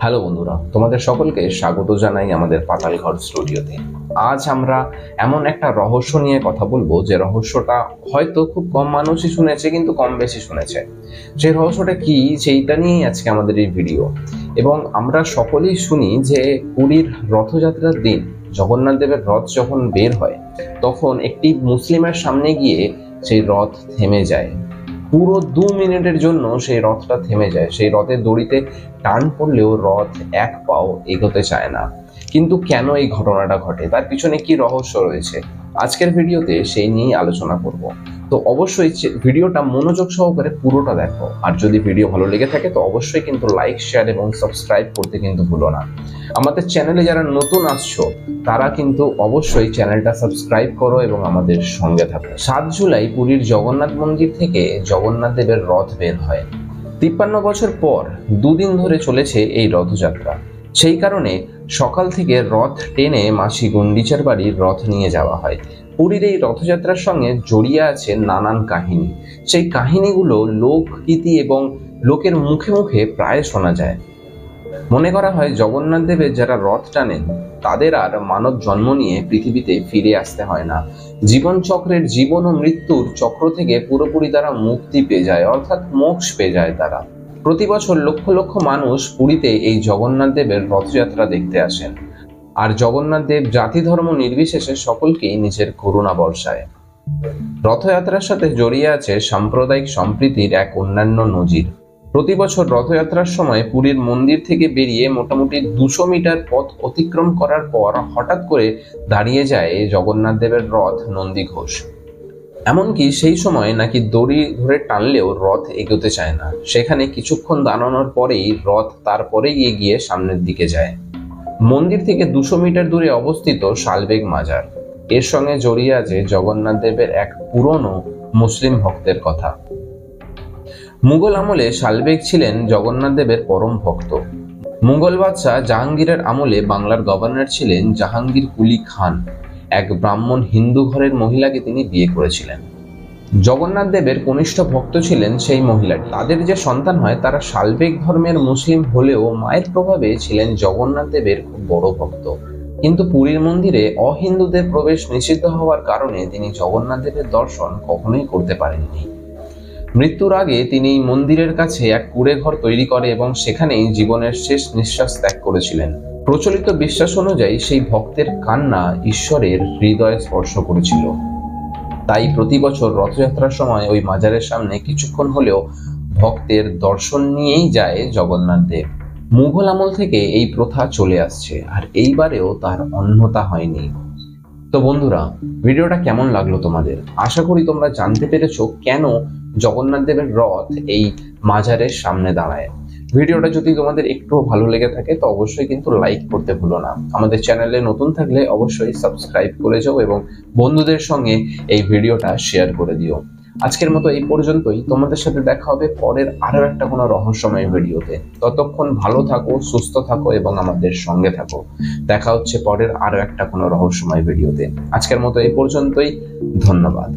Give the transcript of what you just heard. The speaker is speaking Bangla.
হ্যালো বন্ধুরা, তোমাদের সকলকে স্বাগত জানাই আমাদের পাতালঘর স্টুডিওতে। আজ আমরা এমন একটা রহস্য নিয়ে কথা বলবো যে রহস্যটা হয়তো খুব কম মানুষই শুনেছে, কিন্তু কম বেশি শুনেছে। যে রহস্যটা কি সেইটা নিয়েই আজকে আমাদের এই ভিডিও। এবং আমরা সকলেই শুনি যে পুরীর রথযাত্রার দিন জগন্নাথ দেবের রথ যখন বের হয় তখন একটি মুসলিমের সামনে গিয়ে সেই রথ থেমে যায়। পুরো 2 মিনিটের জন্য সেই রথটা থেমে যায়। সেই রথের দড়িতে টান পড়লেও রথ এক পাও এগোতে চায় না। কিন্তু কেন এই ঘটনাটা ঘটে, তার পিছনে কি রহস্য রয়েছে, আজকের ভিডিওতে সেই নিয়েই আলোচনা করব। তো অবশ্যই ভিডিওটা মনোযোগ সহকারে পুরোটা দেখো। আর যদি ভিডিও ভালো লেগে থাকে তো অবশ্যই কিন্তু লাইক, শেয়ার এবং সাবস্ক্রাইব করতে কিন্তু ভুলো না। আমাদের চ্যানেলে যারা নতুন আসছো তারা কিন্তু অবশ্যই চ্যানেলটা সাবস্ক্রাইব করো এবং আমাদের সঙ্গে থাকো। 7 জুলাই পুরীর জগন্নাথ মন্দির থেকে জগন্নাথ দেবের রথ বের হয়। 53 বছর পর 2 দিন ধরে চলেছে এই রথযাত্রা। সেই কারণে সকাল থেকে রথ টেনে মাসি গুন্ডিচার বাড়ির রথ নিয়ে যাওয়া হয়। পুরীর এই রথযাত্রার সঙ্গে জড়িয়ে আছে নানান কাহিনী। সেই কাহিনীগুলো লোকগীতি এবং লোকের মুখে মুখে প্রায় শোনা যায়। মনে করা হয় জগন্নাথ দেবের যারা রথ টানেন তাদের আর মানব জন্ম নিয়ে পৃথিবীতে ফিরে আসতে হয় না। জীবন চক্রের জীবন ও মৃত্যুর চক্র থেকে পুরোপুরি তারা মুক্তি পেয়ে যায়, অর্থাৎ মোক্ষ পেয়ে যায় তারা। প্রতি বছর লক্ষ লক্ষ মানুষ পুরীতে এই জগন্নাথ দেবের রথযাত্রা দেখতে আসেন। আর জগন্নাথ দেব জাতি ধর্ম নির্বিশেষে সকলকেই নিজের করুণা বর্ষায়। রথযাত্রার সাথে জড়িয়ে আছে সাম্প্রদায়িক সম্প্রীতির এক অন্যান্য নজির। প্রতি বছর রথযাত্রার সময় পুরীর মন্দির থেকে বেরিয়ে মোটামুটি 200 মিটার পথ অতিক্রম করার পর হঠাৎ করে দাঁড়িয়ে যায় জগন্নাথ দেবের রথ নন্দীঘোষ। এমনকি সেই সময় নাকি দড়ি ধরে টানলেও রথ এগোতে চায় না। সেখানে কিছুক্ষণ দাঁড়ানোর পরেই রথ তারপরে এগিয়ে সামনের দিকে যায়। মন্দির থেকে 200 মিটার দূরে অবস্থিত শালবেগ মাজার। এর সঙ্গে জড়িয়ে আছে জগন্নাথ দেবের এক পুরনো মুসলিম ভক্তের কথা। মুঘল আমলে শালবেগ ছিলেন জগন্নাথ দেবের পরম ভক্ত। মুঘল বাদশাহ জাহাঙ্গীরের আমলে বাংলার গভর্নর ছিলেন জাহাঙ্গীর কুলি খান। এক ব্রাহ্মণ হিন্দু ঘরের মহিলাকে তিনি বিয়ে করেছিলেন। জগন্নাথ দেবের কনিষ্ঠ ভক্ত ছিলেন সেই মহিলাটি। তাদের যে সন্তান হয় তারা শালবেগ ধর্মের মুসলিম হলেও মায়ের প্রভাবে ছিলেন জগন্নাথ দেবের খুব বড় ভক্ত। কিন্তু পুরীর মন্দিরে অহিন্দুদের প্রবেশ নিষিদ্ধ হওয়ার কারণে তিনি জগন্নাথ দেবের দর্শন কখনোই করতে পারেননি। মৃত্যুর আগে তিনি মন্দিরের কাছে এক কুঁড়ে ঘর তৈরি করে এবং সেখানেই জীবনের শেষ নিঃশ্বাস ত্যাগ করেছিলেন। প্রচলিত বিশ্বাস অনুযায়ী সেই ভক্তের কান্না ঈশ্বরের হৃদয়ে স্পর্শ করেছিল। তাই প্রতি বছর রথযাত্রার সময় ওই মাজারের সামনে কিছুক্ষণ হলেও ভক্তের দর্শন নিয়েই যায় জগন্নাথ দেব। মুঘল আমল থেকে এই প্রথা চলে আসছে, আর এইবারেও তার অন্যথা হয়নি। তো বন্ধুরা, ভিডিওটা কেমন লাগলো তোমাদের? আশা করি তোমরা জানতে পেরেছো কেন জগন্নাথ দেবের রথ এই মাজারের সামনে দাঁড়ায়। ভিডিওটা যদি তোমাদের একটু ভালো লেগে থাকে তো অবশ্যই কিন্তু লাইক করতে ভুলো না। আমাদের চ্যানেলে নতুন থাকলে অবশ্যই সাবস্ক্রাইব করে যাও এবং বন্ধুদের সঙ্গে এই ভিডিওটা শেয়ার করে দিও। আজকের মতো এই পর্যন্তই। তোমাদের সাথে দেখা হবে পরের আরো একটা কোনো রহস্যময় ভিডিওতে। ততক্ষণ ভালো থাকো, সুস্থ থাকো এবং আমাদের সঙ্গে থাকো। দেখা হচ্ছে পরের আরো একটা কোনো রহস্যময় ভিডিওতে। আজকের মতো এই পর্যন্তই। ধন্যবাদ।